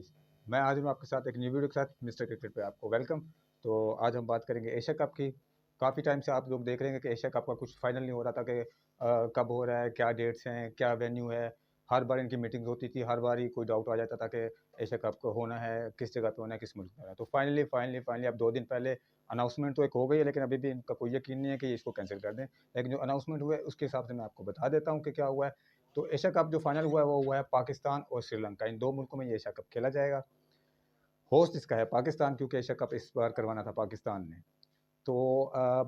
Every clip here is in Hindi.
गाइस। मैं आज हूँ आपके साथ एक न्यू वीडियो के साथ मिस्टर क्रिकेट पे आपको वेलकम। तो आज हम बात करेंगे एशिया कप की। काफ़ी टाइम से आप लोग देख रहे हैं कि एशिया कप का कुछ फाइनल नहीं हो रहा था कि कब हो रहा है, क्या डेट्स हैं, क्या वेन्यू है। हर बार इनकी मीटिंग होती थी, हर बार ही कोई डाउट आ जाता था कि एशिया कप को होना है, किस जगह पे होना है, किस मुल्क में होना है। तो फाइनली फाइनली फाइनली अब 2 दिन पहले अनाउंसमेंट तो एक हो गई है, लेकिन अभी भी इनका कोई यकीन नहीं है कि इसको कैंसिल कर दें। लेकिन जो अनाउंसमेंट हुआ है उसके हिसाब से मैं आपको बता देता हूँ कि क्या हुआ है। तो एशिया कप जो फाइनल हुआ है वो हुआ है पाकिस्तान और श्रीलंका, इन 2 मुल्कों में ये एशिया कप खेला जाएगा। होस्ट इसका है पाकिस्तान, क्योंकि एशिया कप इस बार करवाना था पाकिस्तान ने। तो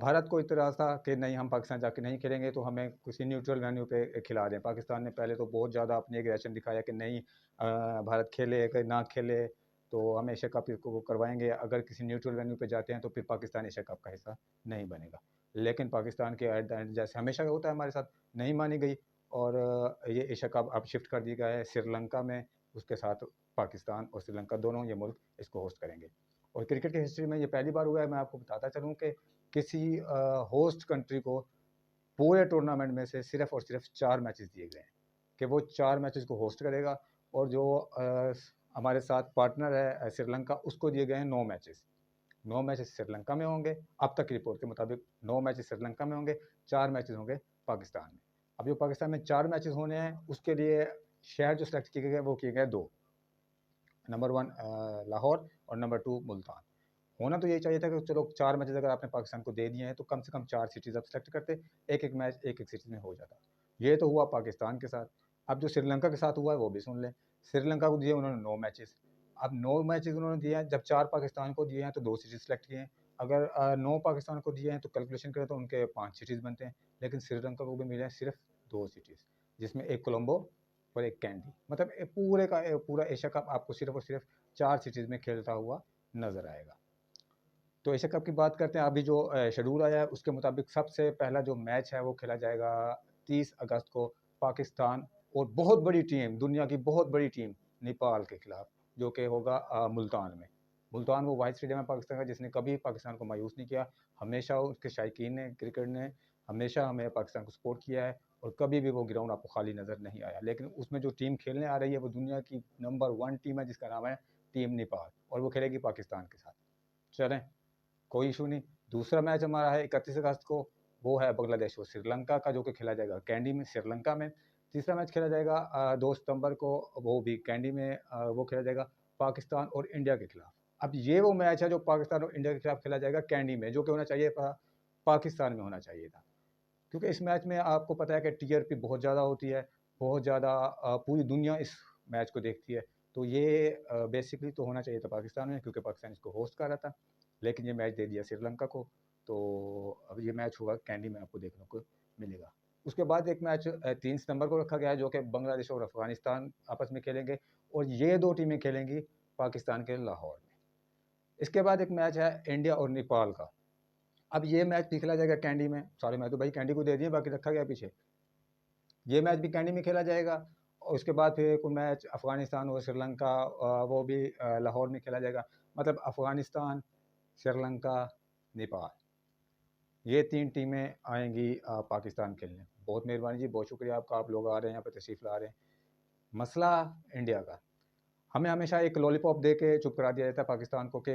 भारत को इतराज़ था कि नहीं, हम पाकिस्तान जाके नहीं खेलेंगे, तो हमें किसी न्यूट्रल वेन्यू पे खिला दें। पाकिस्तान ने पहले तो बहुत ज़्यादा अपनी एग्रेशन दिखाया कि नहीं, भारत खेले कि ना खेले तो हम एशिया कप को करवाएंगे, अगर किसी न्यूट्रल वेन्यू पे जाते हैं तो फिर पाकिस्तान एशिया कप का हिस्सा नहीं बनेगा। लेकिन पाकिस्तान के एट द एंड, जैसे हमेशा होता है हमारे साथ, नहीं मानी गई और ये एशिया कप अब शिफ्ट कर दिया गया है श्रीलंका में। उसके साथ पाकिस्तान और श्रीलंका दोनों ये मुल्क इसको होस्ट करेंगे। और क्रिकेट की हिस्ट्री में ये पहली बार हुआ है, मैं आपको बताता चलूँ कि किसी होस्ट कंट्री को पूरे टूर्नामेंट में से सिर्फ और सिर्फ 4 मैचेस दिए गए हैं कि वो 4 मैचेस को होस्ट करेगा। और जो हमारे साथ पार्टनर है श्रीलंका, उसको दिए गए हैं 9 मैचेस। 9 मैचेस श्रीलंका में होंगे, अब तक की रिपोर्ट के मुताबिक 9 मैचेस श्रीलंका में होंगे, 4 मैचेस होंगे पाकिस्तान में। अब जो पाकिस्तान में 4 मैचेस होने हैं उसके लिए शहर जो सेलेक्ट किए गए वो किए गए 2, नंबर 1 लाहौर और नंबर 2 मुल्तान। होना तो यही चाहिए था कि चलो 4 मैचेस अगर आपने पाकिस्तान को दे दिए हैं तो कम से कम 4 सिटीज़ आप सेलेक्ट करते, एक-एक मैच एक-एक सिटी में हो जाता। ये तो हुआ पाकिस्तान के साथ। अब जो श्रीलंका के साथ हुआ है वो भी सुन लें। श्रीलंका को दिए उन्होंने 9 मैचेस। अब 9 मैचेस उन्होंने दिए हैं, जब 4 पाकिस्तान को दिए हैं तो 2 सिटीज़ सेलेक्ट किए हैं। अगर 9 पाकिस्तान को दिए हैं तो कैलकुलेशन करें तो उनके 5 सिटीज़ बनते हैं। लेकिन श्रीलंका को भी मिले हैं सिर्फ 2 सिटीज़, जिसमें एक कोलंबो और एक कैंडी। मतलब पूरे का पूरा एशिया कप आपको सिर्फ और सिर्फ 4 सिटीज़ में खेलता हुआ नज़र आएगा। तो एशिया कप की बात करते हैं। अभी जो शेड्यूल आया है उसके मुताबिक सबसे पहला जो मैच है वो खेला जाएगा 30 अगस्त को पाकिस्तान और बहुत बड़ी टीम, दुनिया की बहुत बड़ी टीम नेपाल के खिलाफ, जो कि होगा मुल्तान में। मुल्तान वो वाहिद स्टेडियम है पाकिस्तान का जिसने कभी पाकिस्तान को मायूस नहीं किया। हमेशा उसके शायकीन ने, क्रिकेट ने हमेशा हमें पाकिस्तान को सपोर्ट किया है और कभी भी वो ग्राउंड आपको खाली नज़र नहीं आया। लेकिन उसमें जो टीम खेलने आ रही है वो दुनिया की नंबर 1 टीम है जिसका नाम है टीम नेपाल, और वो खेलेगी पाकिस्तान के साथ। चलें, कोई इशू नहीं। दूसरा मैच हमारा है 31 अगस्त को, वो है बांग्लादेश और श्रीलंका का, जो कि खेला जाएगा कैंडी में, श्रीलंका में। तीसरा मैच खेला जाएगा 2 सितंबर को, वो भी कैंडी में, वो खेला जाएगा पाकिस्तान और इंडिया के खिलाफ। अब ये वो मैच है जो पाकिस्तान और इंडिया के खिलाफ खेला जाएगा कैंडी में, जो कि होना चाहिए पाकिस्तान में होना चाहिए था। क्योंकि इस मैच में आपको पता है कि टीआरपी बहुत ज़्यादा होती है, बहुत ज़्यादा, पूरी दुनिया इस मैच को देखती है। तो ये बेसिकली तो होना चाहिए था पाकिस्तान में, क्योंकि पाकिस्तान इसको होस्ट कर रहा था। लेकिन ये मैच दे दिया श्रीलंका को, तो अब ये मैच होगा कैंडी में, आपको देखने को मिलेगा। उसके बाद एक मैच 3 सितंबर को रखा गया है, जो कि बांग्लादेश और अफगानिस्तान आपस में खेलेंगे, और ये 2 टीमें खेलेंगी पाकिस्तान के लाहौर में। इसके बाद एक मैच है इंडिया और नेपाल का। अब ये मैच भी खेला जाएगा कैंडी में। सारे मैच तो भाई कैंडी को दे दिए, बाकी रखा गया पीछे। ये मैच भी कैंडी में खेला जाएगा। और उसके बाद फिर एक मैच अफगानिस्तान और श्रीलंका, वो भी लाहौर में खेला जाएगा। मतलब अफगानिस्तान, श्रीलंका, नेपाल, ये 3 टीमें आएंगी पाकिस्तान खेलने। बहुत मेहरबानी जी, बहुत शुक्रिया आपका, आप लोग आ रहे हैं यहाँ पर तशरीफ़ ला रहे हैं। मसला इंडिया का, हमें हमेशा एक लॉलीपॉप दे के चुप करा दिया जाता है पाकिस्तान को कि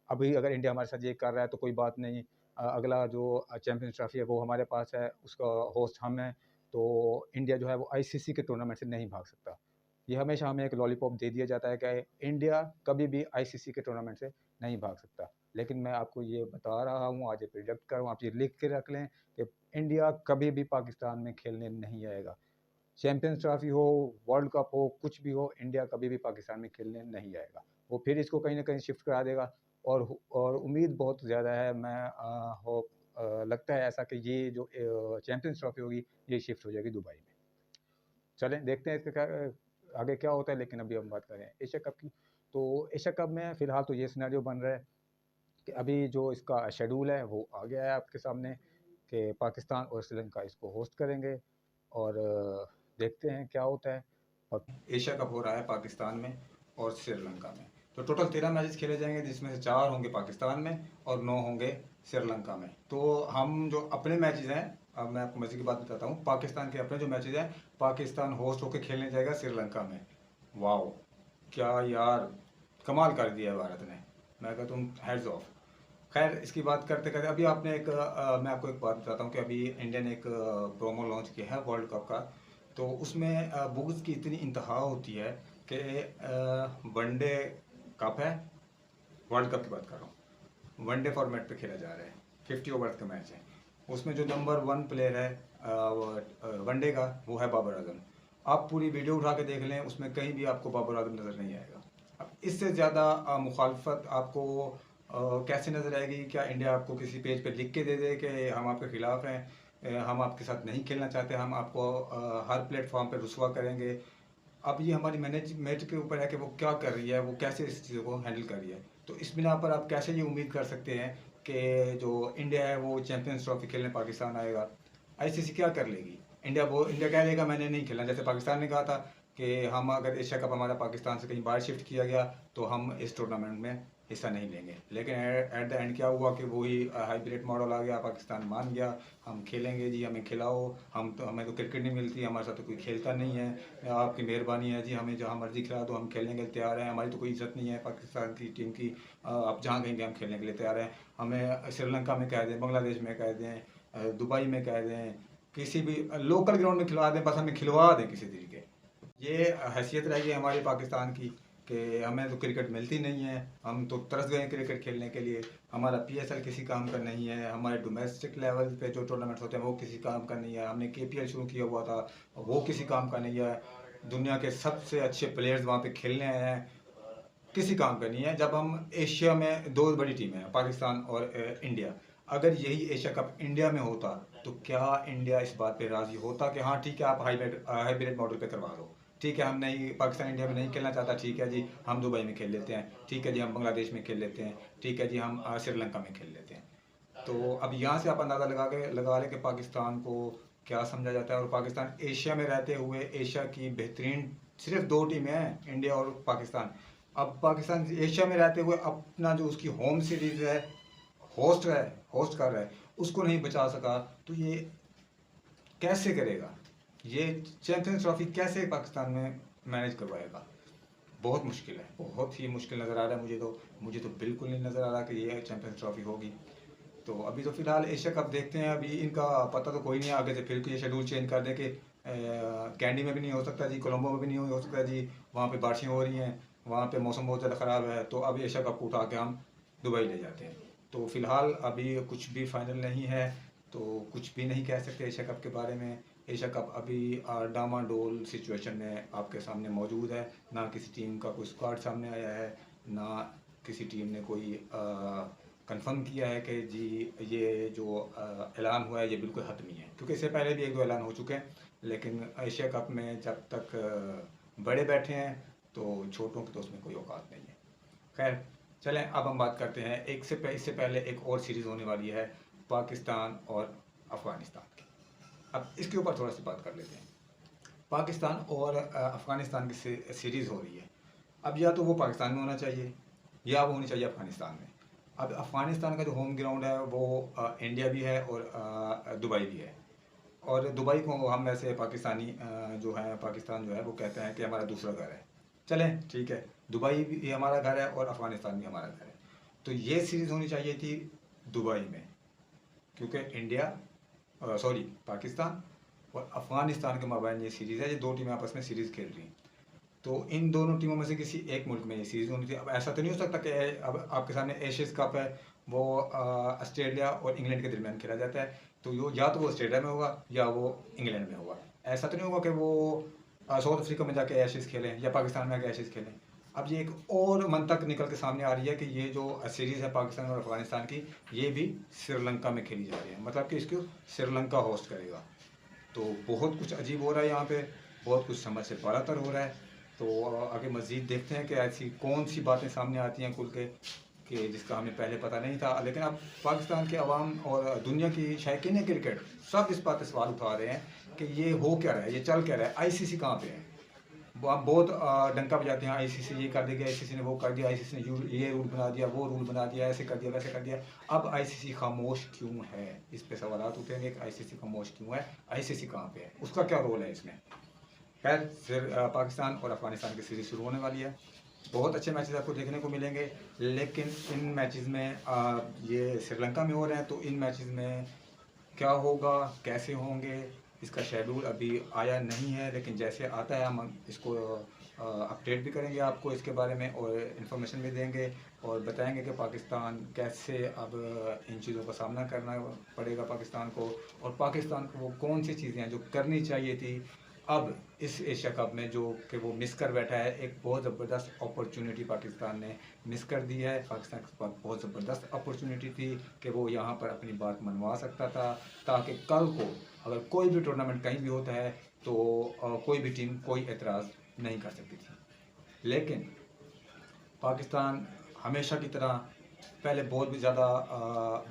अभी अगर इंडिया हमारे साथ ये कर रहा है तो कोई बात नहीं, अगला जो चैम्पियंस ट्रॉफी है वो हमारे पास है, उसका होस्ट हम हैं, तो इंडिया जो है वो आईसीसी के टूर्नामेंट से नहीं भाग सकता। ये हमेशा हमें एक लॉलीपॉप दे दिया जाता है कि इंडिया कभी भी आईसीसी के टूर्नामेंट से नहीं भाग सकता। लेकिन मैं आपको ये बता रहा हूँ, आज ये प्रिडिक्ट कर रहा हूँ, आप ये लिख के रख लें कि इंडिया कभी भी पाकिस्तान में खेलने नहीं आएगा। चैंपियंस ट्रॉफी हो, वर्ल्ड कप हो, कुछ भी हो, इंडिया कभी भी पाकिस्तान में खेलने नहीं आएगा। वो फिर इसको कहीं ना कहीं शिफ्ट करा देगा। और उम्मीद बहुत ज़्यादा है, मैं होप, लगता है ऐसा कि ये जो चैंपियंस ट्रॉफी होगी ये शिफ्ट हो जाएगी दुबई में। चलें देखते हैं इसका क्या आगे क्या होता है। लेकिन अभी हम बात करें एशिया कप की, तो एशिया कप में फ़िलहाल तो ये सिनेरियो बन रहा है कि अभी जो इसका शेड्यूल है वो आ गया है आपके सामने कि पाकिस्तान और श्रीलंका इसको होस्ट करेंगे। और देखते हैं क्या होता है। एशिया कप हो रहा है पाकिस्तान में और श्रीलंका में। तो टोटल 13 मैचेस खेले जाएंगे, जिसमें से 4 होंगे पाकिस्तान में और 9 होंगे श्रीलंका में। तो हम जो अपने मैचेस हैं, अब मैं आपको मजे की बात बताता हूँ, पाकिस्तान के अपने जो मैचेस हैं, पाकिस्तान होस्ट होकर खेलने जाएगा श्रीलंका में। वाओ, क्या यार, कमाल कर दिया है भारत ने। मैं कहता हूँ हेड्स ऑफ। खैर, इसकी बात करते करते अभी आपने एक मैं आपको एक बात बताता हूँ कि अभी इंडिया ने एक प्रोमो लॉन्च किया है वर्ल्ड कप का। तो उसमें बुग्स की इतनी इंतहा होती है कि वनडे कप है, वर्ल्ड कप की बात कर रहा हूँ, वनडे फॉर्मेट पे खेला जा रहा है, 50 ओवर्स का मैच है। उसमें जो नंबर 1 प्लेयर है वनडे का, वो है बाबर आजम। आप पूरी वीडियो उठा के देख लें, उसमें कहीं भी आपको बाबर आजम नज़र नहीं आएगा। अब इससे ज़्यादा मुखालफत आपको कैसे नज़र आएगी? क्या इंडिया आपको किसी पेज पे लिख के दे दे कि हम आपके ख़िलाफ़ हैं, हम आपके साथ नहीं खेलना चाहते, हम आपको हर प्लेटफॉर्म पे रुसवा करेंगे? अब ये हमारी मैनेजमेंट के ऊपर है कि वो क्या कर रही है, वो कैसे इस चीज़ को हैंडल कर रही है। तो इस बिना पर आप कैसे ये उम्मीद कर सकते हैं कि जो इंडिया है वो चैंपियंस ट्रॉफी खेलने पाकिस्तान आएगा? आईसीसी क्या कर लेगी? इंडिया कह देगा मैंने नहीं खेलना, जैसे पाकिस्तान ने कहा था कि हम अगर एशिया कप हमारा पाकिस्तान से कहीं बाहर शिफ्ट किया गया तो हम इस टूर्नामेंट में हिस्सा नहीं लेंगे। लेकिन एट द एंड क्या हुआ कि वही हाइब्रिड मॉडल आ गया, पाकिस्तान मान गया हम खेलेंगे जी, हमें खिलाओ, हमें तो क्रिकेट नहीं मिलती, हमारे साथ तो कोई खेलता नहीं है, आपकी मेहरबानी है जी, हमें जहाँ मर्जी खिला दो, हम खेलने के लिए तैयार हैं, हमारी तो कोई इज्जत नहीं है पाकिस्तान की टीम की, आप जहाँ कहीं भी हम खेलने के लिए तैयार हैं। हमें श्रीलंका में कह दें, बांग्लादेश में कह दें, दुबई में कह दें, किसी भी लोकल ग्राउंड में खिलवा दें, बस हमें खिलवा दें किसी तरीके। ये हैसियत रहेगी हमारी पाकिस्तान की कि हमें तो क्रिकेट मिलती नहीं है, हम तो तरस गए क्रिकेट खेलने के लिए, हमारा पीएसएल किसी काम का नहीं है, हमारे डोमेस्टिक लेवल पे जो टूर्नामेंट्स होते हैं वो किसी काम का नहीं है, हमने केपीएल शुरू किया हुआ था वो किसी काम का नहीं है, दुनिया के सबसे अच्छे प्लेयर्स वहाँ पे खेलने आए हैं, किसी काम का नहीं है। जब हम एशिया में दो बड़ी टीमें हैं, पाकिस्तान और इंडिया, अगर यही एशिया कप इंडिया में होता तो क्या इंडिया इस बात पे राजी होता कि हाँ ठीक है आप हाइब्रिड मॉडल पे करवा लो, ठीक है हम नहीं, पाकिस्तान इंडिया में नहीं खेलना चाहता, ठीक है जी हम दुबई में खेल लेते हैं, ठीक है जी हम बांग्लादेश में खेल लेते हैं, ठीक है जी हम श्रीलंका में खेल लेते हैं। तो अब यहाँ से आप अंदाज़ा लगा लें कि पाकिस्तान को क्या समझा जाता है। और पाकिस्तान एशिया में रहते हुए एशिया की बेहतरीन सिर्फ दो टीमें हैं, इंडिया और पाकिस्तान। अब पाकिस्तान एशिया में रहते हुए अपना जो उसकी होम सीरीज है, होस्ट कर रहा है, उसको नहीं बचा सका, तो ये कैसे करेगा? ये चैंपियंस ट्रॉफी कैसे पाकिस्तान में मैनेज करवाएगा? बहुत मुश्किल है, बहुत ही मुश्किल नज़र आ रहा है मुझे तो बिल्कुल नहीं नज़र आ रहा कि ये चैंपियंस ट्रॉफी होगी। तो अभी तो फिलहाल एशिया कप देखते हैं, अभी इनका पता तो कोई नहीं है, आगे से फिर ये शेड्यूल चेंज कर दे कि कैंडी में भी नहीं हो सकता जी, कोलंबो में भी नहीं हो सकता जी, वहाँ पे बारिशें हो रही हैं, वहाँ पे मौसम बहुत ज़्यादा ख़राब है, तो अब एशिया कप उठा के हम दुबई ले जाते हैं। तो फिलहाल अभी कुछ भी फाइनल नहीं है, तो कुछ भी नहीं कह सकते एशिया कप के बारे में। एशिया कप अभी डामाडोल सिचुएशन में आपके सामने मौजूद है, ना किसी टीम का कोई स्क्वाड सामने आया है, ना किसी टीम ने कोई कंफर्म किया है कि जी ये जो ऐलान हुआ है ये बिल्कुल हतमी है, क्योंकि इससे पहले भी एक दो ऐलान हो चुके हैं, लेकिन एशिया कप में जब तक बड़े बैठे हैं तो छोटों की तो उसमें कोई औकात नहीं है। खैर चलें, अब हम बात करते हैं इससे पहले एक और सीरीज़ होने वाली है पाकिस्तान और अफ़गानिस्तान की। अब इसके ऊपर थोड़ा सी बात कर लेते हैं। पाकिस्तान और अफ़गानिस्तान की सीरीज़ हो रही है। अब या तो वो पाकिस्तान में होना चाहिए या वो होनी चाहिए अफ़गानिस्तान में। अब अफ़गानिस्तान का जो होम ग्राउंड है वो इंडिया भी है और दुबई भी है। और दुबई को हम वैसे पाकिस्तानी जो है पाकिस्तान जो है वो कहते हैं कि हमारा दूसरा घर है। चलें ठीक है, दुबई भी हमारा घर है और अफ़गानिस्तान भी हमारा घर है। तो ये सीरीज़ होनी चाहिए थी दुबई में, क्योंकि पाकिस्तान और अफ़गानिस्तान के माबैन ये सीरीज़ है, ये दो टीमें आपस में सीरीज़ खेल रही हैं। तो इन दोनों टीमों में से किसी एक मुल्क में ये सीरीज़ होनी थी। अब ऐसा तो नहीं हो सकता कि अब आपके सामने एशियस कप है, वो ऑस्ट्रेलिया और इंग्लैंड के दरमियान खेला जाता है, तो या तो वो ऑस्ट्रेलिया में होगा या वो इंग्लैंड में होगा। ऐसा तो नहीं होगा कि वो साउथ अफ्रीका में जाके एशियस खेलें या पाकिस्तान में आके एशियस खेलें। अब ये एक और मंतक निकल के सामने आ रही है कि ये जो सीरीज़ है पाकिस्तान और अफगानिस्तान की, ये भी श्रीलंका में खेली जा रही है, मतलब कि इसको श्रीलंका होस्ट करेगा। तो बहुत कुछ अजीब हो रहा है यहाँ पे, बहुत कुछ समझ से बालातर हो रहा है। तो आगे मज़ीद देखते हैं कि ऐसी कौन सी बातें सामने आती हैं खुल के कि जिसका हमें पहले पता नहीं था। लेकिन अब पाकिस्तान के अवाम और दुनिया की शायकीन क्रिकेट सब इस बात पर सवाल उठा रहे हैं कि ये हो क्या रहा है, ये चल क्या रहा है, आईसीसी कहाँ पे है। वो आप बहुत डंका बजाते हैं, आईसीसी ये कर देगा, आईसीसी ने वो कर दिया, आईसीसी ने ये रूल बना दिया, वो रूल बना दिया, ऐसे कर दिया, वैसे कर दिया। अब आईसीसी खामोश क्यों है, इस पे सवाल उठेंगे कि आईसीसी खामोश क्यों है, आईसीसी कहाँ पे है, उसका क्या रोल है इसमें। खैर फिर पाकिस्तान और अफगानिस्तान की सीरीज शुरू होने वाली है। बहुत अच्छे मैचेस आपको देखने को मिलेंगे, लेकिन इन मैचेस में ये श्रीलंका में हो रहे हैं, तो इन मैचेस में क्या होगा, कैसे होंगे, इसका शेड्यूल अभी आया नहीं है, लेकिन जैसे आता है हम इसको अपडेट भी करेंगे आपको इसके बारे में, और इन्फॉर्मेशन भी देंगे और बताएंगे कि पाकिस्तान कैसे अब इन चीज़ों का सामना करना पड़ेगा पाकिस्तान को, और पाकिस्तान को वो कौन सी चीज़ें हैं जो करनी चाहिए थी अब इस एशिया कप में, जो कि वो मिस कर बैठा है। एक बहुत ज़बरदस्त अपॉर्चुनिटी पाकिस्तान ने मिस कर दी है। पाकिस्तान के पास बहुत ज़बरदस्त अपॉर्चुनिटी थी कि वो यहाँ पर अपनी बात मनवा सकता था, ताकि कल को अगर कोई भी टूर्नामेंट कहीं भी होता है तो कोई भी टीम कोई एतराज़ नहीं कर सकती थी। लेकिन पाकिस्तान हमेशा की तरह पहले बहुत भी ज़्यादा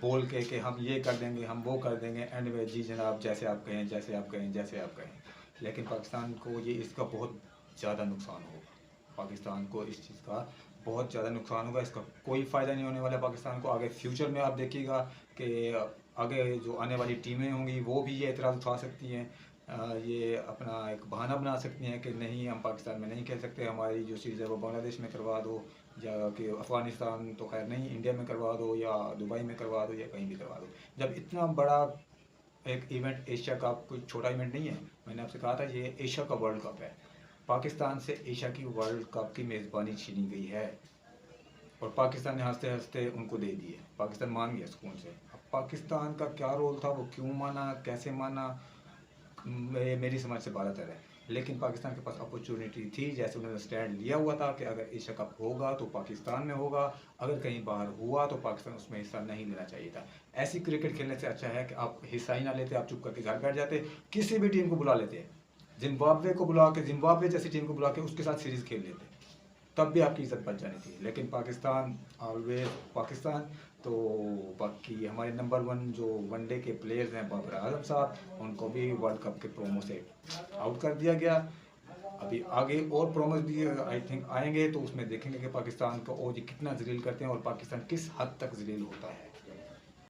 बोल के कि हम ये कर देंगे, हम वो कर देंगे, एंड में जी जनाब जैसे आप कहें, जैसे आप कहें, जैसे आप कहें। लेकिन पाकिस्तान को ये इसका बहुत ज़्यादा नुकसान होगा। पाकिस्तान को इस चीज़ का बहुत ज़्यादा नुकसान होगा, इसका कोई फ़ायदा नहीं होने वाला पाकिस्तान को। आगे फ्यूचर में आप देखिएगा कि आगे जो आने वाली टीमें होंगी वो भी ये एतराज़ उठा सकती हैं, ये अपना एक बहाना बना सकती हैं कि नहीं हम पाकिस्तान में नहीं खेल सकते, हमारी जो चीज़ है वो बांग्लादेश में करवा दो, या कि अफ़गानिस्तान तो खैर नहीं, इंडिया में करवा दो, या दुबई में करवा दो, या कहीं भी करवा दो। जब इतना बड़ा एक इवेंट एशिया कप कोई छोटा इवेंट नहीं है, मैंने आपसे कहा था ये एशिया का वर्ल्ड कप है। पाकिस्तान से एशिया की वर्ल्ड कप की मेज़बानी छीनी गई है, और पाकिस्तान ने हंसते हंसते उनको दे दी है। पाकिस्तान मान गया सुकून से। अब पाकिस्तान का क्या रोल था, वो क्यों माना, कैसे माना, मेरी समझ से बाहर है। लेकिन पाकिस्तान के पास अपॉर्चुनिटी थी, जैसे उन्होंने स्टैंड लिया हुआ था कि अगर एशिया कप होगा तो पाकिस्तान में होगा, अगर कहीं बाहर हुआ तो पाकिस्तान उसमें हिस्सा नहीं लेना चाहिए था। ऐसी क्रिकेट खेलने से अच्छा है कि आप हिस्सा ही ना लेते, आप चुप करके घर बैठ जाते, किसी भी टीम को बुला लेते, जिम्बाब्वे को बुला के, जिम्बाब्वे जैसी टीम को बुला के उसके साथ सीरीज़ खेल लेते, तब भी आपकी इज्जत बच जानी थी। लेकिन पाकिस्तान ऑलवेज पाकिस्तान। तो बाकी हमारे नंबर 1 जो वनडे के प्लेयर्स हैं बाबर आजम साहब, उनको भी वर्ल्ड कप के प्रोमो से आउट कर दिया गया। अभी आगे और प्रोमोस भी आई थिंक आएंगे, तो उसमें देखेंगे कि पाकिस्तान को और ये कितना जलील करते हैं और पाकिस्तान किस हद तक जलील होता है।